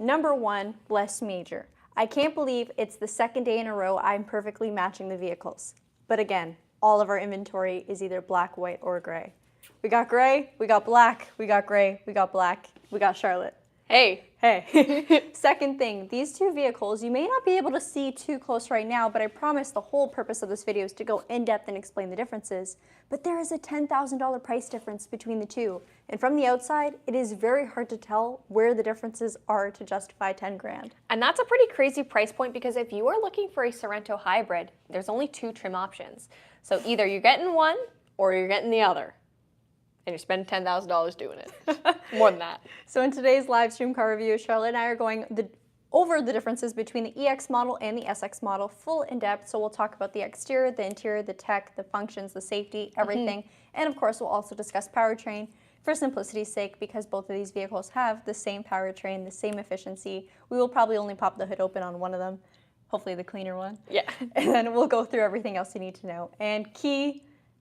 Number 1, less major. I can't believe it's the second day in a row I'm perfectly matching the vehicles. But again, all of our inventory is either black, white, or gray. We got gray, we got black, we got gray, we got black, we got Charlotte. Hey. Hey. Second thing, these two vehicles, you may not be able to see too close right now, but I promise the whole purpose of this video is to go in depth and explain the differences. But there is a $10,000 price difference between the two. And from the outside, it is very hard to tell where the differences are to justify 10 grand. And that's a pretty crazy price point because if you are looking for a Sorento hybrid, there's only 2 trim options. So either you're getting one or you're getting the other. And you're spending $10,000 doing it. More than that. So in today's live stream car review, Charlotte and I are going over the differences between the EX model and the SX model, full in depth. So we'll talk about the exterior, the interior, the tech, the functions, the safety, everything. And of course, we'll also discuss powertrain for simplicity's sake, because both of these vehicles have the same powertrain, the same efficiency. We will probably only pop the hood open on one of them, hopefully the cleaner one. Yeah. And then we'll go through everything else you need to know. And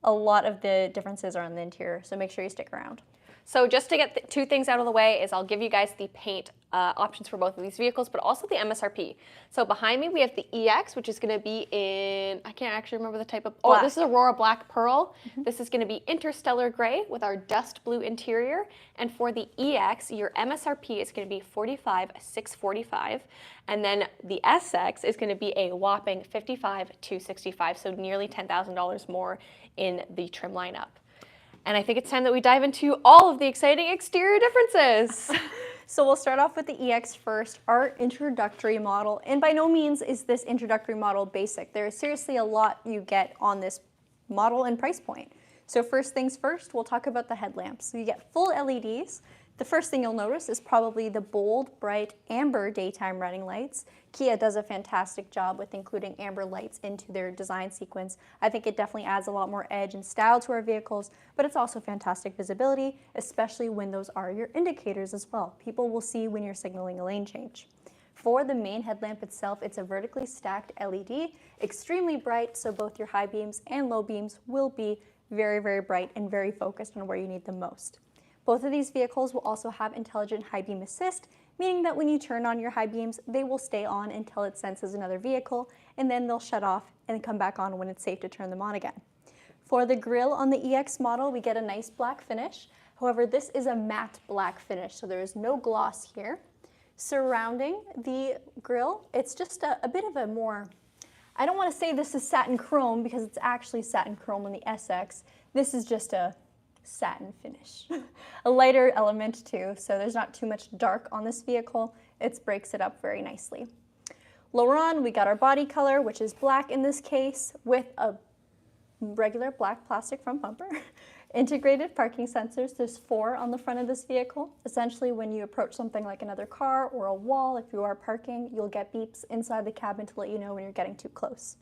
a lot of the differences are on the interior, so make sure you stick around. So just to get 2 things out of the way is I'll give you guys the paint options for both of these vehicles, but also the MSRP. So behind me we have the EX, which is going to be in, I can't actually remember the type of, black. Oh, this is Aurora Black Pearl. This is going to be Interstellar Gray with our dust blue interior. And for the EX, your MSRP is going to be $45,645. And then the SX is going to be a whopping $55,265, so nearly $10,000 more in the trim lineup. And I think it's time that we dive into all of the exciting exterior differences. So we'll start off with the EX first, our introductory model. And by no means is this introductory model basic. There is seriously a lot you get on this model and price point. So first things first, we'll talk about the headlamps. So you get full LEDs. The first thing you'll notice is probably the bold, bright, amber daytime running lights. Kia does a fantastic job with including amber lights into their design sequence. I think it definitely adds a lot more edge and style to our vehicles, but it's also fantastic visibility, especially when those are your indicators as well. People will see when you're signaling a lane change. For the main headlamp itself, it's a vertically stacked LED, extremely bright, so both your high beams and low beams will be very, very bright and very focused on where you need them most. Both of these vehicles will also have intelligent high beam assist, meaning that when you turn on your high beams, they will stay on until it senses another vehicle, and then they'll shut off and come back on when it's safe to turn them on again. For the grille on the EX model, we get a nice black finish. However, this is a matte black finish, so there is no gloss here. Surrounding the grille, it's just a bit of a more, I don't want to say this is satin chrome because it's actually satin chrome on the SX. This is just a satin finish. A lighter element too, so there's not too much dark on this vehicle. It breaks it up very nicely. Lower on, we got our body color, which is black in this case, with a regular black plastic front bumper. Integrated parking sensors, there's 4 on the front of this vehicle. Essentially, when you approach something like another car or a wall, if you are parking, you'll get beeps inside the cabin to let you know when you're getting too close.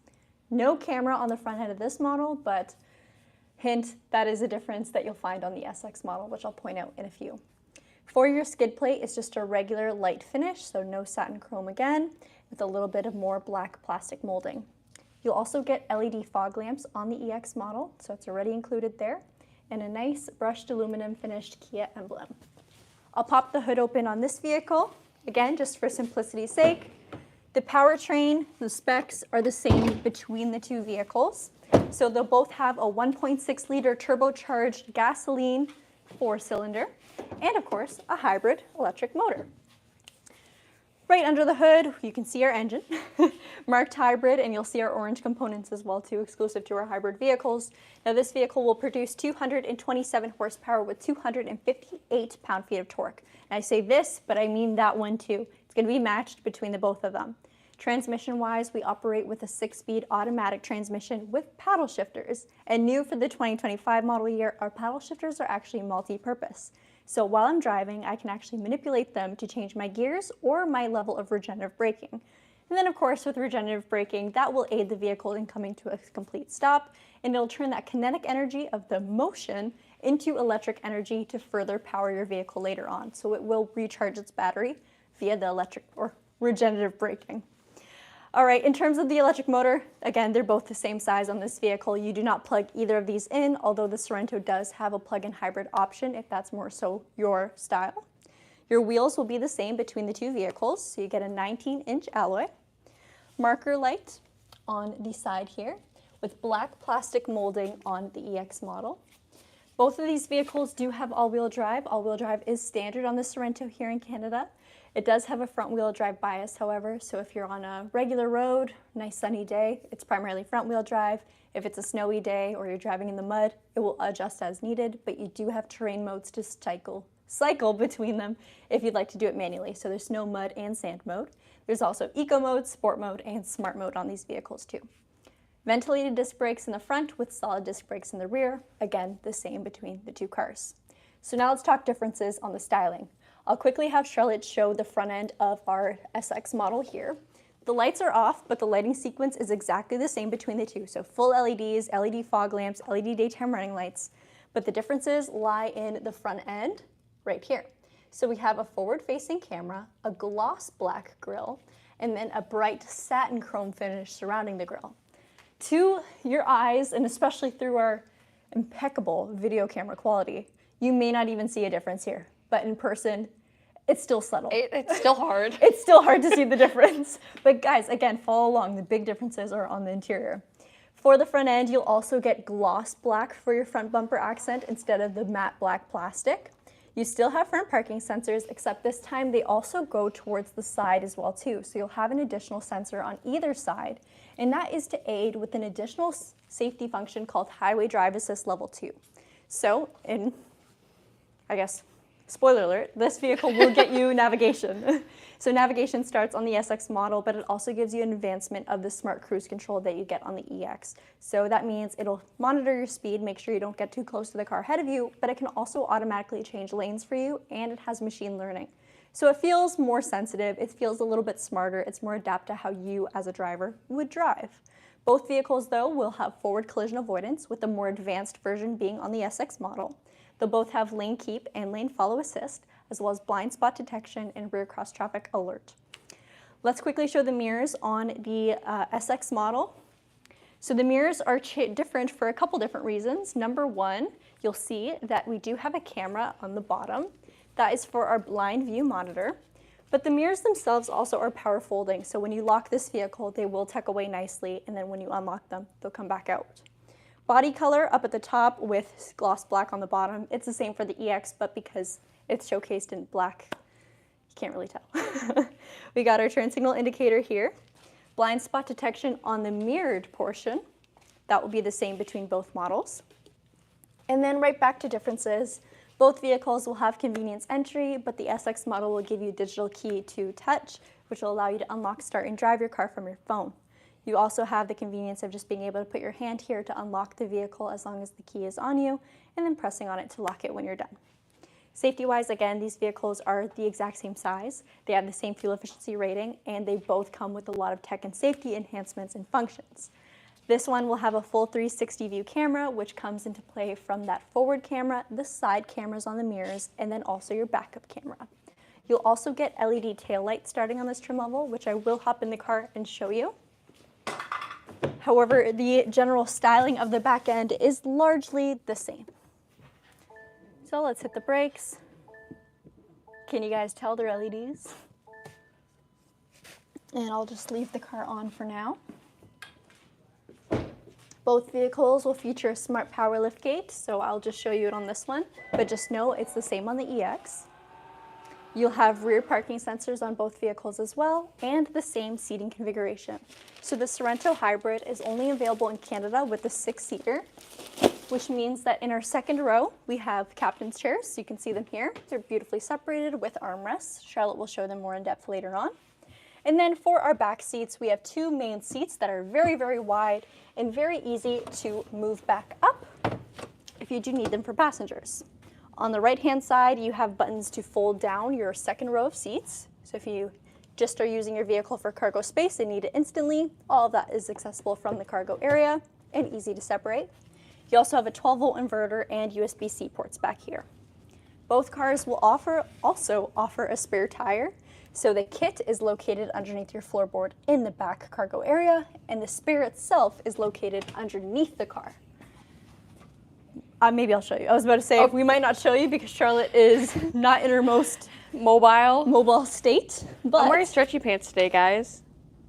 No camera on the front end of this model, but hint, that is a difference that you'll find on the SX model, which I'll point out in a few. For your skid plate, it's just a regular light finish, so no satin chrome again, with a little bit of more black plastic molding. You'll also get LED fog lamps on the EX model, so it's already included there, and a nice brushed aluminum finished Kia emblem. I'll pop the hood open on this vehicle, again, just for simplicity's sake. The powertrain, the specs are the same between the two vehicles. So they'll both have a 1.6 liter turbocharged gasoline 4-cylinder, and of course, a hybrid electric motor. Right under the hood, you can see our engine, marked hybrid, and you'll see our orange components as well too, exclusive to our hybrid vehicles. Now this vehicle will produce 227 horsepower with 258 pound-feet of torque. And I say this, but I mean that one too. It's going to be matched between the both of them. Transmission-wise, we operate with a 6-speed automatic transmission with paddle shifters. And new for the 2025 model year, our paddle shifters are actually multi-purpose. So while I'm driving, I can actually manipulate them to change my gears or my level of regenerative braking. And then of course with regenerative braking, that will aid the vehicle in coming to a complete stop, and it'll turn that kinetic energy of the motion into electric energy to further power your vehicle later on. So it will recharge its battery via the electric or regenerative braking. All right, in terms of the electric motor, again, they're both the same size on this vehicle. You do not plug either of these in, although the Sorento does have a plug-in hybrid option if that's more so your style. Your wheels will be the same between the two vehicles, so you get a 19-inch alloy. Marker light on the side here with black plastic molding on the EX model. Both of these vehicles do have all-wheel drive. All-wheel drive is standard on the Sorento here in Canada. It does have a front-wheel drive bias, however, so if you're on a regular road, nice sunny day, it's primarily front-wheel drive. If it's a snowy day or you're driving in the mud, it will adjust as needed, but you do have terrain modes to cycle between them if you'd like to do it manually. So there's snow, mud, and sand mode. There's also eco mode, sport mode, and smart mode on these vehicles too. Ventilated disc brakes in the front with solid disc brakes in the rear. Again, the same between the two cars. So now let's talk differences on the styling. I'll quickly have Charlotte show the front end of our SX model here. The lights are off, but the lighting sequence is exactly the same between the two. So full LEDs, LED fog lamps, LED daytime running lights. But the differences lie in the front end right here. So we have a forward-facing camera, a gloss black grille, and then a bright satin chrome finish surrounding the grille. To your eyes, and especially through our impeccable video camera quality, you may not even see a difference here, but in person, it's still subtle. It's still hard. It's still hard to see the difference. But guys, again, follow along. The big differences are on the interior. For the front end, you'll also get gloss black for your front bumper accent instead of the matte black plastic. You still have front parking sensors, except this time they also go towards the side as well too. So you'll have an additional sensor on either side, and that is to aid with an additional safety function called Highway Drive Assist Level 2. So I guess, spoiler alert, this vehicle will get you navigation. So navigation starts on the SX model, but it also gives you an advancement of the smart cruise control that you get on the EX. So that means it'll monitor your speed, make sure you don't get too close to the car ahead of you, but it can also automatically change lanes for you, and it has machine learning. So it feels more sensitive, it feels a little bit smarter, it's more adapted to how you as a driver would drive. Both vehicles though will have forward collision avoidance, with the more advanced version being on the SX model. They'll both have lane keep and lane follow assist, as well as blind spot detection and rear cross traffic alert. Let's quickly show the mirrors on the SX model. So the mirrors are different for a couple different reasons. Number one, you'll see that we do have a camera on the bottom. That is for our blind view monitor. But the mirrors themselves also are power folding, so when you lock this vehicle, they will tuck away nicely, and then when you unlock them, they'll come back out. Body color up at the top with gloss black on the bottom. It's the same for the EX, but because it's showcased in black, you can't really tell. We got our turn signal indicator here. Blind spot detection on the mirrored portion. That will be the same between both models. And then right back to differences. Both vehicles will have convenience entry, but the SX model will give you a digital key to touch, which will allow you to unlock, start, and drive your car from your phone. You also have the convenience of just being able to put your hand here to unlock the vehicle as long as the key is on you, and then pressing on it to lock it when you're done. Safety-wise, again, these vehicles are the exact same size. They have the same fuel efficiency rating, and they both come with a lot of tech and safety enhancements and functions. This one will have a full 360 view camera, which comes into play from that forward camera, the side cameras on the mirrors, and then also your backup camera. You'll also get LED taillights starting on this trim level, which I will hop in the car and show you. However, the general styling of the back end is largely the same. So let's hit the brakes. Can you guys tell they're LEDs? And I'll just leave the car on for now. Both vehicles will feature a smart power liftgate, so I'll just show you it on this one, but just know it's the same on the EX. You'll have rear parking sensors on both vehicles as well, and the same seating configuration. So the Sorento Hybrid is only available in Canada with the 6-seater, which means that in our second row, we have captain's chairs, so you can see them here. They're beautifully separated with armrests. Charlotte will show them more in depth later on. And then for our back seats, we have two main seats that are very, very wide and very easy to move back up if you do need them for passengers. On the right-hand side, you have buttons to fold down your second row of seats. So if you just are using your vehicle for cargo space and need it instantly, all of that is accessible from the cargo area and easy to separate. You also have a 12-volt inverter and USB-C ports back here. Both cars will also offer a spare tire. So the kit is located underneath your floorboard in the back cargo area, and the spare itself is located underneath the car. Maybe I'll show you. I was about to say, we might not show you because Charlotte is not in her most mobile state. But I'm wearing stretchy pants today, guys.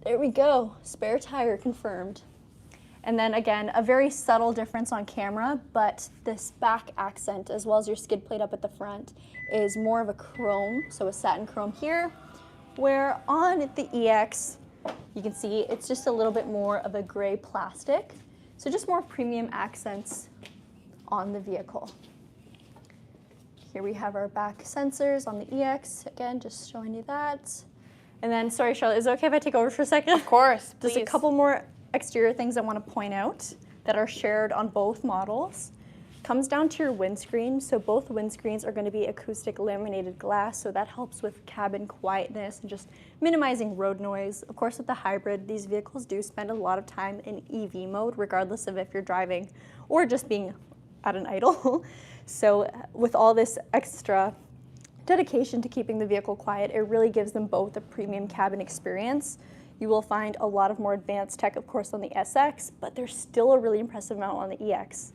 There we go. Spare tire confirmed. And then again, a very subtle difference on camera, but this back accent, as well as your skid plate up at the front, is more of a chrome, so a satin chrome here, where on the EX, you can see it's just a little bit more of a gray plastic. So just more premium accents on the vehicle. Here we have our back sensors on the EX, again, just showing you that. And then, sorry Charlotte, is it okay if I take over for a second? Of course, Just a couple more exterior things I want to point out that are shared on both models. Comes down to your windscreen. So both windscreens are going to be acoustic laminated glass, so that helps with cabin quietness and just minimizing road noise. Of course, with the hybrid, these vehicles do spend a lot of time in EV mode, regardless of if you're driving or just being at an idle. So with all this extra dedication to keeping the vehicle quiet, it really gives them both a premium cabin experience. You will find a lot of more advanced tech, of course, on the SX, but there's still a really impressive amount on the EX.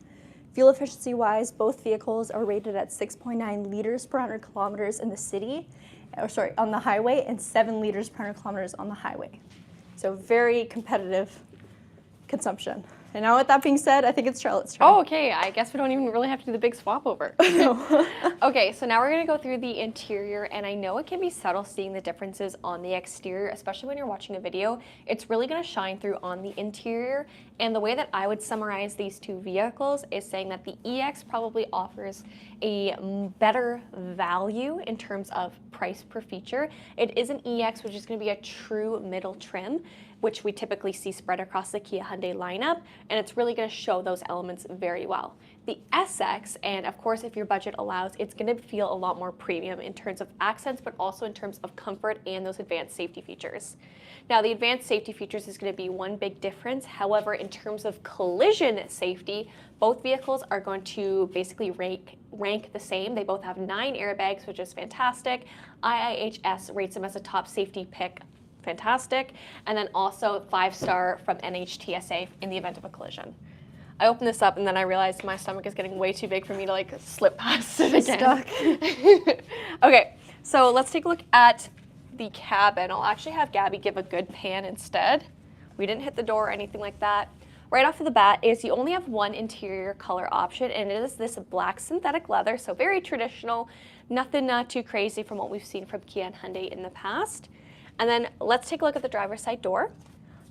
Fuel efficiency wise, both vehicles are rated at 6.9 liters per 100 kilometers in the city, on the highway, and 7 liters per 100 kilometers on the highway. So very competitive consumption. And now with that being said, I think it's Charlotte's turn. Oh, okay. I guess we don't even really have to do the big swap over. No. Okay, so now we're going to go through the interior, and I know it can be subtle seeing the differences on the exterior, especially when you're watching a video. It's really going to shine through on the interior, and the way that I would summarize these two vehicles is saying that the EX probably offers a better value in terms of price per feature. It is an EX, which is going to be a true middle trim, which we typically see spread across the Kia Hyundai lineup, and it's really going to show those elements very well. The SX, and of course if your budget allows, it's going to feel a lot more premium in terms of accents, but also in terms of comfort and those advanced safety features. Now the advanced safety features is going to be one big difference. However, in terms of collision safety, both vehicles are going to basically rank the same. They both have 9 airbags, which is fantastic. IIHS rates them as a top safety pick. Fantastic. And then also 5-star from NHTSA in the event of a collision. I opened this up and then I realized my stomach is getting way too big for me to like slip past it again. Stuck. Okay, so let's take a look at the cabin. I'll actually have Gabby give a good pan instead. We didn't hit the door or anything like that. Right off of the bat is you only have one interior color option, and it is this black synthetic leather, so very traditional, nothing too crazy from what we've seen from Kia and Hyundai in the past. And then let's take a look at the driver's side door.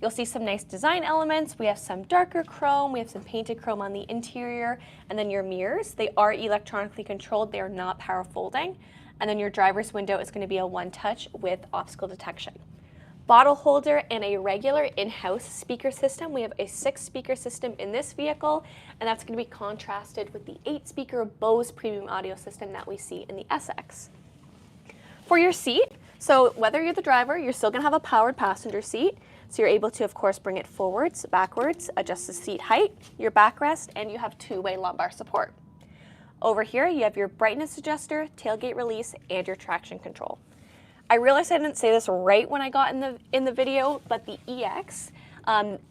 You'll see some nice design elements. We have some darker chrome, we have some painted chrome on the interior, and then your mirrors, they are electronically controlled, they are not power folding. And then your driver's window is going to be a one-touch with obstacle detection. Bottle holder and a regular in-house speaker system. We have a 6-speaker system in this vehicle, and that's going to be contrasted with the 8-speaker BOSE premium audio system that we see in the SX. For your seat, so whether you're the driver, you're still going to have a powered passenger seat. So you're able to, of course, bring it forwards, backwards, adjust the seat height, your backrest, and you have 2-way lumbar support. Over here, you have your brightness adjuster, tailgate release, and your traction control. I realized I didn't say this right when I got in the video, but the EX,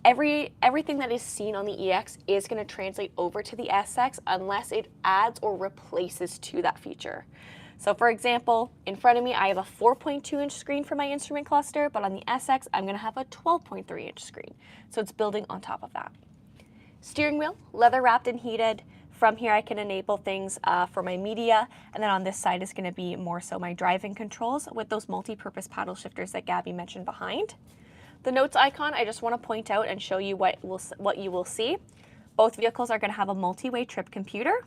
everything that is seen on the EX is going to translate over to the SX unless it adds or replaces to that feature. So for example, in front of me, I have a 4.2-inch screen for my instrument cluster, but on the SX, I'm going to have a 12.3-inch screen. So it's building on top of that. Steering wheel, leather wrapped and heated. From here, I can enable things for my media, and then on this side is going to be more so my driving controls with those multi-purpose paddle shifters that Gabby mentioned behind. The notes icon, I just want to point out and show you what you will see. Both vehicles are going to have a multi-way trip computer.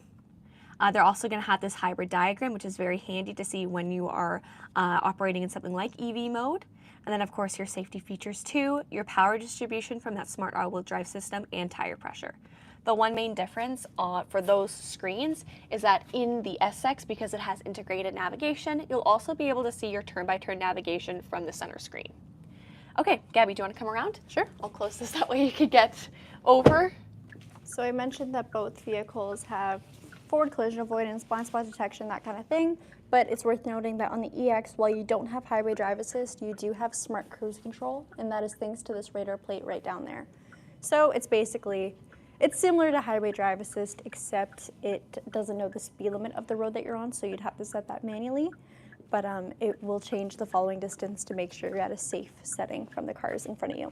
They're also going to have this hybrid diagram, which is very handy to see when you are operating in something like EV mode. And then, of course, your safety features too, your power distribution from that smart all-wheel drive system, and tire pressure. The one main difference for those screens is that in the SX, because it has integrated navigation, you'll also be able to see your turn-by-turn navigation from the center screen. Okay, Gabby, do you want to come around? Sure. I'll close this, that way you can get over. So I mentioned that both vehicles have forward collision avoidance, blind spot detection, that kind of thing. But it's worth noting that on the EX, while you don't have highway drive assist, you do have smart cruise control, and that is thanks to this radar plate right down there. So it's basically It's similar to highway drive assist, except it doesn't know the speed limit of the road that you're on, so you'd have to set that manually. But it will change the following distance to make sure you're at a safe setting from the cars in front of you.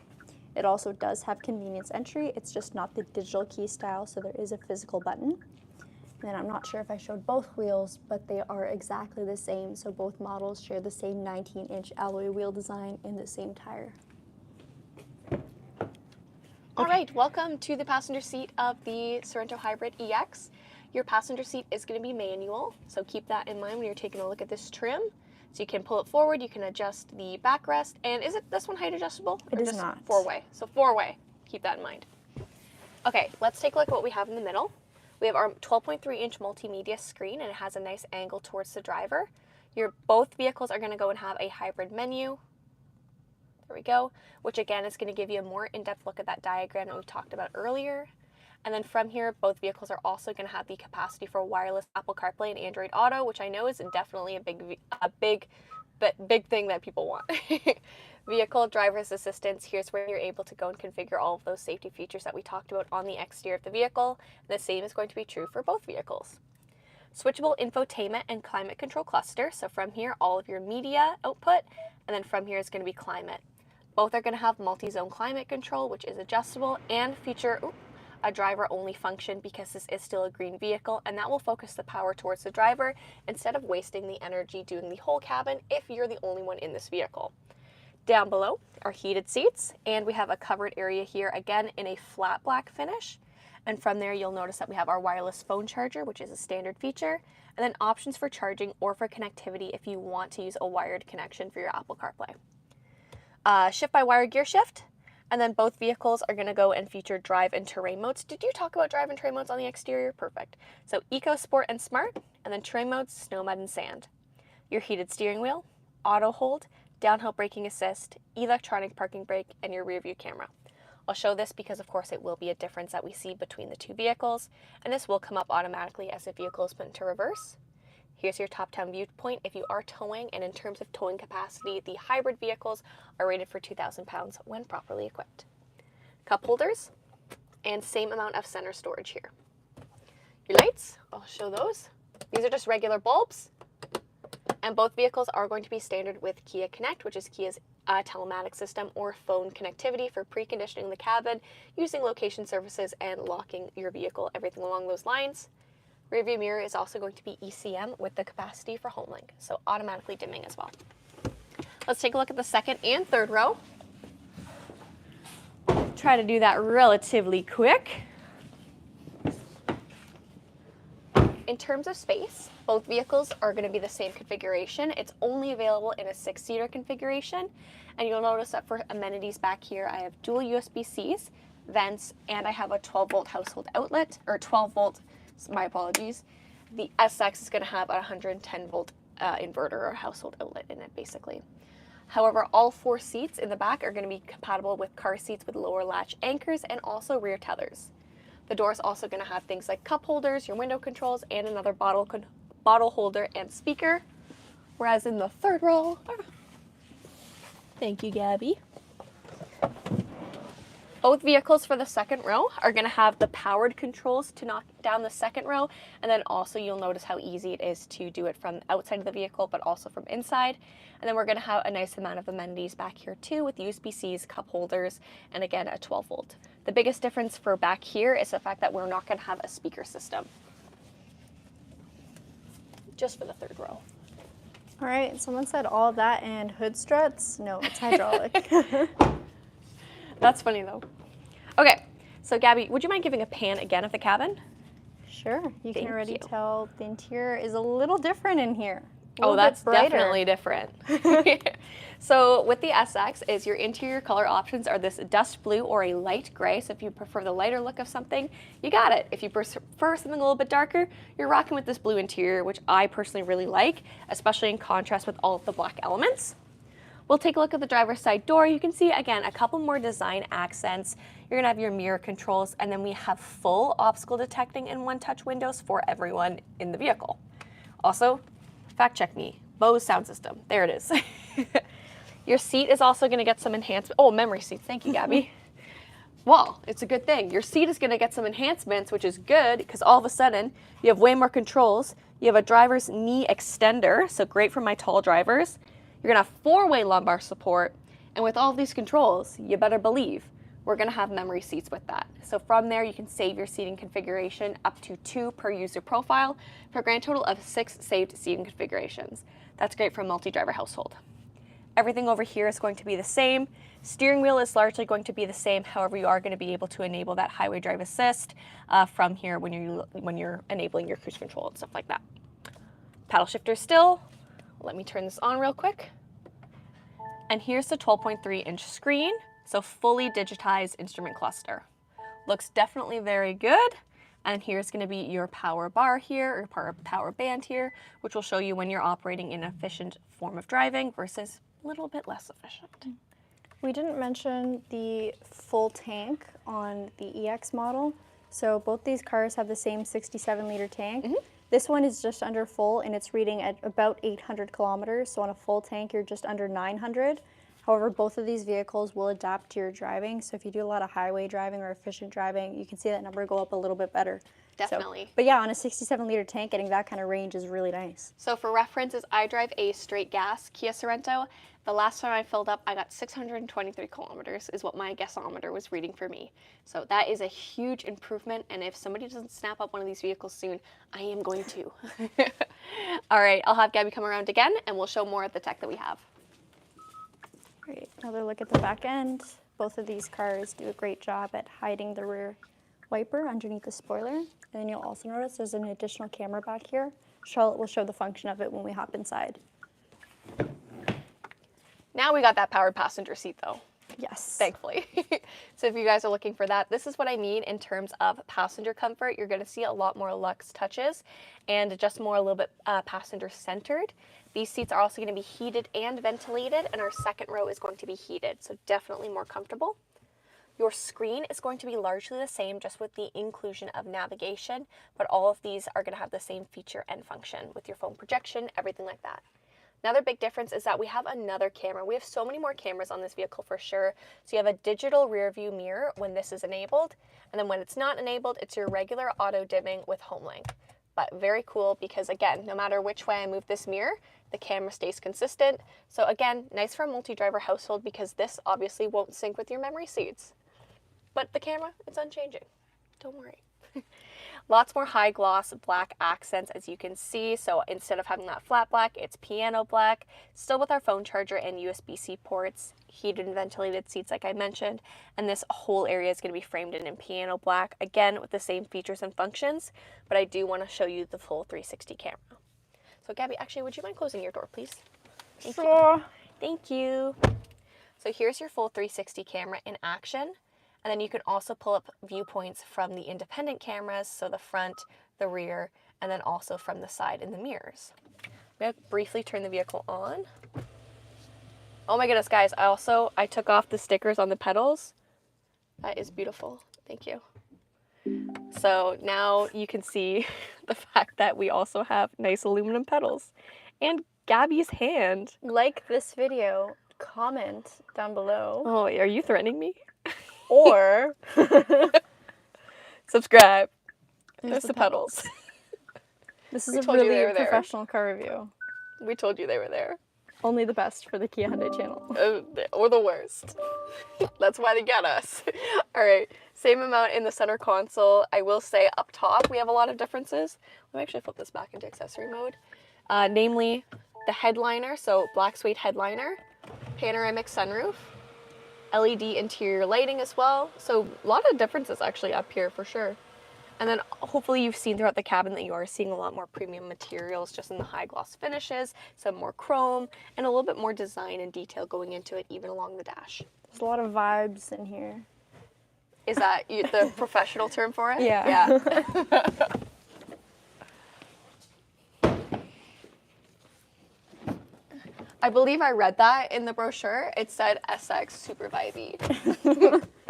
It also does have convenience entry. It's just not the digital key style, so there is a physical button. And I'm not sure if I showed both wheels, but they are exactly the same. So both models share the same 19-inch alloy wheel design and the same tire. All right, welcome to the passenger seat of the Sorento Hybrid EX. Your passenger seat is going to be manual, so keep that in mind when you're taking a look at this trim. So you can pull it forward, you can adjust the backrest, and is it this one height adjustable? It is not. Four-way, so four-way, keep that in mind. Okay, let's take a look at what we have in the middle. We have our 12.3-inch multimedia screen, and it has a nice angle towards the driver. Both vehicles are going to go and have a hybrid menu. There we go, which again is going to give you a more in-depth look at that diagram that we talked about earlier. And then from here, both vehicles are also going to have the capacity for wireless Apple CarPlay and Android Auto, which I know is definitely a big thing that people want. Vehicle driver's assistance, here's where you're able to go and configure all of those safety features that we talked about on the exterior of the vehicle. The same is going to be true for both vehicles. Switchable infotainment and climate control cluster. So from here, all of your media output, and then from here is going to be climate. Both are going to have multi-zone climate control, which is adjustable, and feature a driver-only function because this is still a green vehicle, and that will focus the power towards the driver instead of wasting the energy doing the whole cabin if you're the only one in this vehicle. Down below are heated seats, and we have a covered area here, again in a flat black finish. And from there, you'll notice that we have our wireless phone charger, which is a standard feature, and then options for charging or for connectivity if you want to use a wired connection for your Apple CarPlay. Shift-by-wire gear shift, and then both vehicles are going to go and feature drive and terrain modes. Did you talk about drive and terrain modes on the exterior? Perfect. So Eco, Sport, and Smart, and then terrain modes, snow, mud, and sand. Your heated steering wheel, auto hold, downhill braking assist, electronic parking brake, and your rear view camera. I'll show this because of course it will be a difference that we see between the two vehicles, and this will come up automatically as the vehicle is put into reverse. Here's your top-down viewpoint if you are towing, and in terms of towing capacity, the hybrid vehicles are rated for 2,000 pounds when properly equipped. Cup holders, and same amount of center storage here. Your lights, I'll show those. These are just regular bulbs, and both vehicles are going to be standard with Kia Connect, which is Kia's telematics system or phone connectivity for preconditioning the cabin, using location services, and locking your vehicle, everything along those lines. Rear view mirror is also going to be ECM with the capacity for HomeLink, so automatically dimming as well. Let's take a look at the second and third row. Try to do that relatively quick. In terms of space, both vehicles are going to be the same configuration. It's only available in a 6-seater configuration, and you'll notice that for amenities back here, I have dual USB-Cs, vents, and I have a 12-volt household outlet, or 12-volt, my apologies. The SX is going to have a 110-volt inverter or household outlet in it, basically. However, all 4 seats in the back are going to be compatible with car seats with lower latch anchors and also rear tethers. The door is also going to have things like cup holders, your window controls, and another bottle holder and speaker. Whereas in the third row, thank you, Gabby. Both vehicles for the second row are going to have the powered controls to knock down the second row, and then also you'll notice how easy it is to do it from outside of the vehicle, but also from inside. And then we're going to have a nice amount of amenities back here too, with USB-Cs, cup holders, and again a 12-volt. The biggest difference for back here is the fact that we're not going to have a speaker system, just for the third row. All right, someone said all of that and hood struts. No, it's hydraulic. That's funny though. Okay, so Gabby, would you mind giving a pan again of the cabin? Sure, you can Thank already you. tell the interior is a little different in here. Oh, that's definitely different. So with the SX, is your interior color options are this dust blue or a light gray. So if you prefer the lighter look of something, you got it. If you prefer something a little bit darker, you're rocking with this blue interior, which I personally really like, especially in contrast with all of the black elements. We'll take a look at the driver's side door. You can see, again, a couple more design accents. You're gonna have your mirror controls, and then we have full obstacle detecting and one-touch windows for everyone in the vehicle. Also, fact check me, BOSE sound system. There it is. Your seat is also gonna get some enhancement. Oh, memory seats, thank you, Gabby. Well, it's a good thing. Your seat is going to get some enhancements, which is good because all of a sudden you have way more controls. You have a driver's knee extender, so great for my tall drivers. You're going to have 4-way lumbar support. And with all of these controls, you better believe we're going to have memory seats with that. So from there, you can save your seating configuration up to 2 per user profile for a grand total of 6 saved seating configurations. That's great for a multi-driver household. Everything over here is going to be the same. Steering wheel is largely going to be the same. However, you are going to be able to enable that highway drive assist from here when you're enabling your cruise control and stuff like that. Paddle shifter still. Let me turn this on real quick. And here's the 12.3-inch screen, so fully digitized instrument cluster. Looks definitely very good. And here's going to be your power bar here, or power band here, which will show you when you're operating in an efficient form of driving versus a little bit less efficient. We didn't mention the full tank on the EX model. So both these cars have the same 67-liter tank. This one is just under full, and it's reading at about 800 kilometers. So on a full tank, you're just under 900. However, both of these vehicles will adapt to your driving. So if you do a lot of highway driving or efficient driving, you can see that number go up a little bit better. Definitely. So, but yeah, on a 67-liter tank, getting that kind of range is really nice. So for reference, I drive a straight gas Kia Sorento. The last time I filled up, I got 623 kilometers is what my gasometer was reading for me. So that is a huge improvement, and if somebody doesn't snap up one of these vehicles soon, I am going to. All right, I'll have Gabby come around again, and we'll show more of the tech that we have. Great. Another look at the back end. Both of these cars do a great job at hiding the rear wiper underneath the spoiler. And then you'll also notice there's an additional camera back here. Charlotte will show the function of it when we hop inside. Now we got that powered passenger seat though. Yes. Thankfully. So if you guys are looking for that, this is what I need in terms of passenger comfort. You're going to see a lot more luxe touches and just more a little bit passenger centered. These seats are also going to be heated and ventilated, and our second row is going to be heated, so definitely more comfortable. Your screen is going to be largely the same, just with the inclusion of navigation, but all of these are going to have the same feature and function with your phone projection, everything like that. Another big difference is that we have another camera. We have so many more cameras on this vehicle for sure. So you have a digital rear view mirror when this is enabled, and then when it's not enabled, it's your regular auto dimming with home link. But very cool because again, no matter which way I move this mirror, the camera stays consistent. So again, nice for a multi-driver household because this obviously won't sync with your memory seats. But the camera, it's unchanging. Don't worry. Lots more high gloss black accents as you can see. So instead of having that flat black, it's piano black. Still with our phone charger and USB-C ports, heated and ventilated seats like I mentioned. And this whole area is going to be framed in piano black, again with the same features and functions. But I do want to show you the full 360 camera. So Gabby, actually, would you mind closing your door, please? Thank you. Thank you. So here's your full 360 camera in action. And then you can also pull up viewpoints from the independent cameras, so the front, the rear, and then also from the side in the mirrors. I'm going to briefly turn the vehicle on. Oh my goodness, guys, I took off the stickers on the pedals. That is beautiful. Thank you. So now you can see the fact that we also have nice aluminum pedals. And Gabby's hand. Like this video, comment down below. Oh, are you threatening me? Or subscribe. There's the pedals. This is a really professional car review. We told you they were there. Only the best for the Kia Hyundai channel. Or the worst. That's why they get us. All right, same amount in the center console. I will say up top we have a lot of differences. Let me actually flip this back into accessory mode. Namely, the headliner, so black suede headliner, panoramic sunroof, LED interior lighting as well. So a lot of differences actually up here for sure. And then hopefully you've seen throughout the cabin that you are seeing a lot more premium materials just in the high gloss finishes, some more chrome, and a little bit more design and detail going into it even along the dash. There's a lot of vibes in here. Is that the professional term for it? Yeah. I believe I read that in the brochure. It said SX Super Vibey.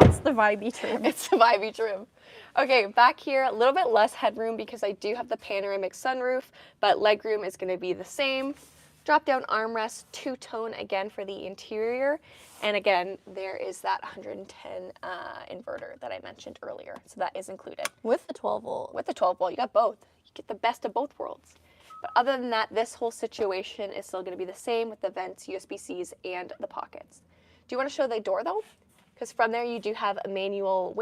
It's the vibey trim. It's the vibey trim. Okay, back here, a little bit less headroom because I do have the panoramic sunroof, but legroom is going to be the same. Drop-down armrest, two-tone again for the interior. And again, there is that 110 inverter that I mentioned earlier. So that is included. With the 12 volt. With the 12 volt, you got both. You get the best of both worlds. But other than that, this whole situation is still going to be the same with the vents, USB-Cs, and the pockets. Do you want to show the door though? Because from there you do have a manual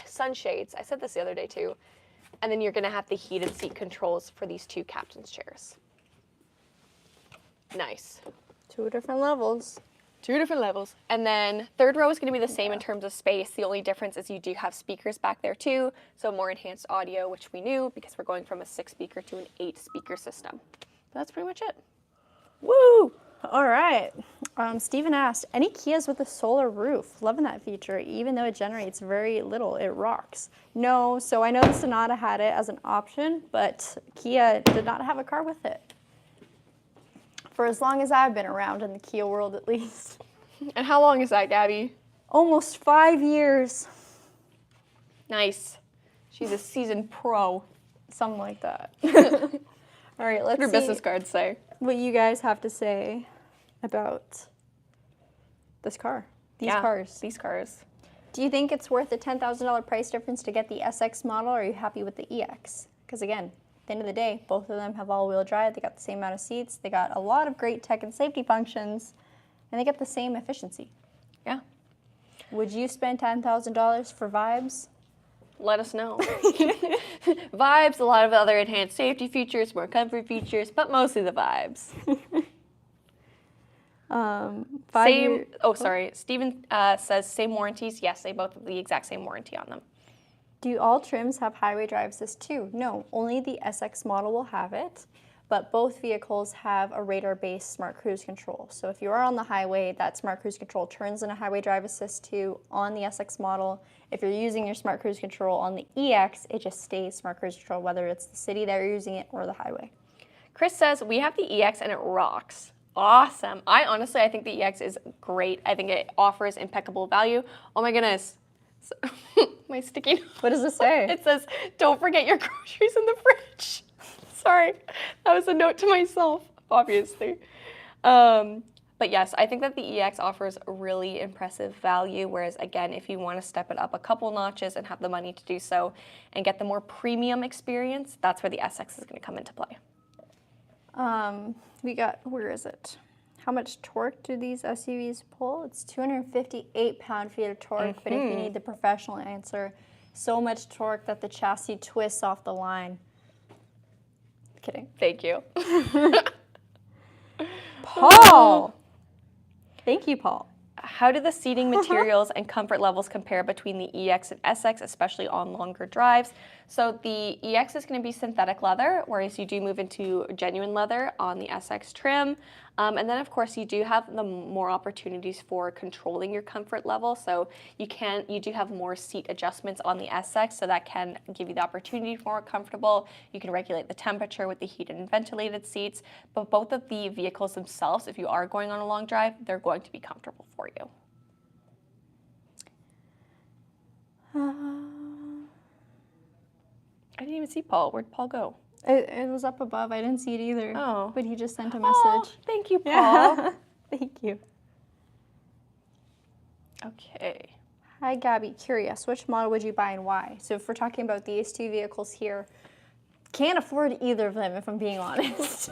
sunshades. I said this the other day too. And then you're going to have the heated seat controls for these two captain's chairs. Nice. 2 different levels. 2 different levels. And then third row is going to be the same in terms of space. The only difference is you do have speakers back there too. So more enhanced audio, which we knew because we're going from a 6-speaker to an 8-speaker system. But that's pretty much it. Woo! All right. Steven asked, any Kias with a solar roof? Loving that feature. Even though it generates very little, it rocks. No, so I know the Sonata had it as an option, but Kia did not have a car with it. For as long as I've been around in the Kia world, at least. And how long is that, Gabby? Almost 5 years. Nice. She's a seasoned pro. Something like that. All right, let's What do see business cards say? what you guys have to say about this car, these cars. These cars. Do you think it's worth the $10,000 price difference to get the SX model, or are you happy with the EX? Because again, at the end of the day, both of them have all-wheel drive. They got the same amount of seats. They got a lot of great tech and safety functions, and they get the same efficiency. Yeah. Would you spend $10,000 for vibes? Let us know. Vibes, a lot of other enhanced safety features, more comfort features, but mostly the vibes. Steven says same warranties. Yes, they both have the exact same warranty on them. Do all trims have highway drive assist too? No, only the SX model will have it, but both vehicles have a radar-based smart cruise control. So if you are on the highway, that smart cruise control turns into highway drive assist 2 on the SX model. If you're using your smart cruise control on the EX, it just stays smart cruise control, whether it's the city that you're using it or the highway. Chris says, we have the EX and it rocks. Awesome. I think the EX is great. I think it offers impeccable value. Oh my goodness. My sticky note. What does it say? It says, don't forget your groceries in the fridge. Sorry, that was a note to myself, obviously. But yes, I think that the EX offers really impressive value, whereas again, if you want to step it up a couple notches and have the money to do so and get the more premium experience, that's where the SX is going to come into play. Where is it? How much torque do these SUVs pull? It's 258 pound-feet of torque, but if you need the professional answer, so much torque that the chassis twists off the line. Kidding. Thank you. Paul! Thank you, Paul. How do the seating materials and comfort levels compare between the EX and SX, especially on longer drives? So the EX is going to be synthetic leather, whereas you do move into genuine leather on the SX trim. And then, of course, you do have the more opportunities for controlling your comfort level. So you do have more seat adjustments on the SX, so that can give you the opportunity for more comfortable. You can regulate the temperature with the heated and ventilated seats. But both of the vehicles themselves, if you are going on a long drive, they're going to be comfortable for you. I didn't even see Paul. Where'd Paul go? It was up above. I didn't see it either. Oh. But he just sent a message. Oh, thank you, Paul. Yeah. Thank you. Okay. Hi, Gabby. Curious, which model would you buy and why? So if we're talking about these two vehicles here, can't afford either of them if I'm being honest.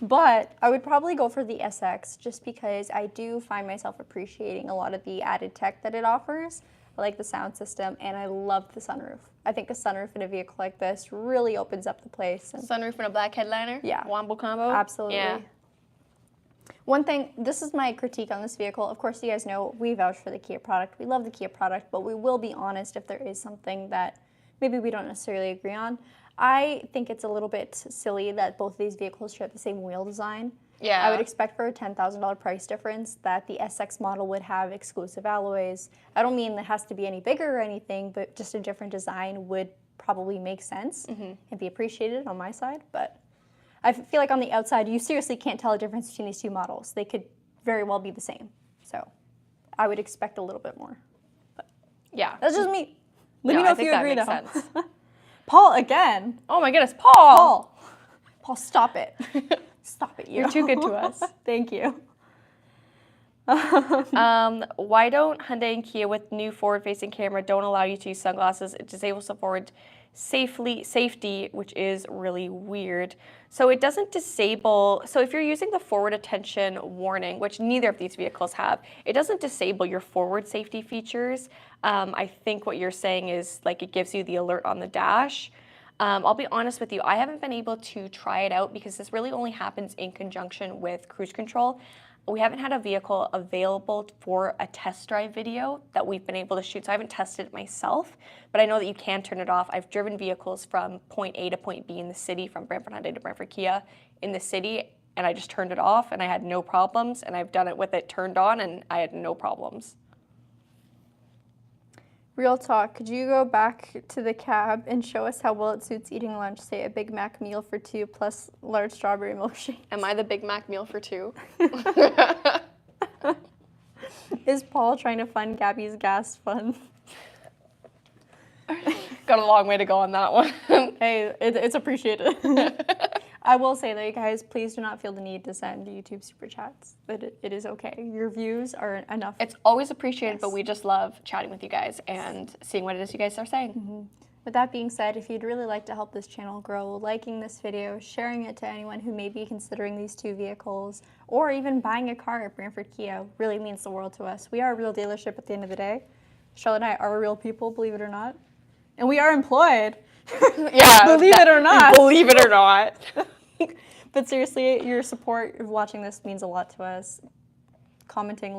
But I would probably go for the SX just because I do find myself appreciating a lot of the added tech that it offers. I like the sound system, and I love the sunroof. I think a sunroof in a vehicle like this really opens up the place. And Sunroof and a black headliner? Yeah. Wombo combo? absolutely. Yeah. One thing, this is my critique on this vehicle. Of course, you guys know we vouch for the Kia product. We love the Kia product, but we will be honest if there is something that maybe we don't necessarily agree on. I think it's a little bit silly that both of these vehicles share the same wheel design. Yeah. I would expect for a $10,000 price difference that the SX model would have exclusive alloys. I don't mean it has to be any bigger or anything, but just a different design would probably make sense and be appreciated on my side. But I feel like on the outside, you seriously can't tell a difference between these two models. They could very well be the same. So I would expect a little bit more. But Yeah. that's just me. Let me know if you agree, that though. makes sense. Paul, again. Oh my goodness, Paul! Paul, stop it. Stop it, You're too good to us. Thank you. Why don't Hyundai and Kia with new forward-facing camera don't allow you to use sunglasses? It disables the forward safety, which is really weird. So it doesn't disable, so if you're using the forward attention warning, which neither of these vehicles have, it doesn't disable your forward safety features. I think what you're saying is like it gives you the alert on the dash. I'll be honest with you, I haven't been able to try it out because this really only happens in conjunction with cruise control. We haven't had a vehicle available for a test drive video that we've been able to shoot, so I haven't tested it myself, but I know that you can turn it off. I've driven vehicles from point A to point B in the city, from Brantford Hyundai to Brantford Kia in the city, and I just turned it off and I had no problems, and I've done it with it turned on and I had no problems. Real talk, could you go back to the cab and show us how well it suits eating lunch, say a Big Mac meal for 2 plus large strawberry milkshake? Am I the Big Mac meal for 2? Is Paul trying to fund Gabby's gas fund? Got a long way to go on that one. Hey, it's appreciated. I will say though, you guys, please do not feel the need to send YouTube super chats. It is okay. Your views are enough. It's always appreciated, but we just love chatting with you guys and seeing what it is you guys are saying. Mm-hmm. With that being said, if you'd really like to help this channel grow, liking this video, sharing it to anyone who may be considering these 2 vehicles, or even buying a car at Brantford Kia really means the world to us. We are a real dealership at the end of the day. Charlotte and I are real people, believe it or not. And we are employed. Yeah. Believe it or not. Believe it or not. But seriously, your support of watching this means a lot to us. Commenting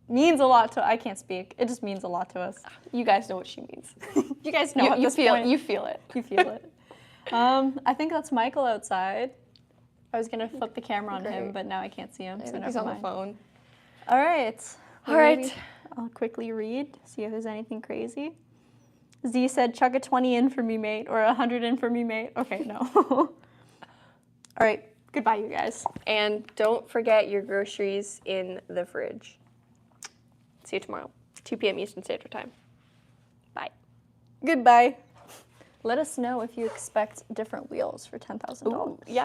means a lot to, I can't speak. It just means a lot to us. You guys know what she means. You guys know at this point. You feel it. You feel it. I think that's Michael outside. I was gonna flip the camera on him, but now I can't see him, so never He's on mind. the phone. All right. All right. I'll quickly read, see if there's anything crazy. Z said, chuck a 20 in for me, mate, or 100 in for me, mate. Okay, no. All right, goodbye, you guys. And don't forget your groceries in the fridge. See you tomorrow, 2 p.m. Eastern Standard Time. Bye. Goodbye. Let us know if you expect different wheels for $10,000. Yeah.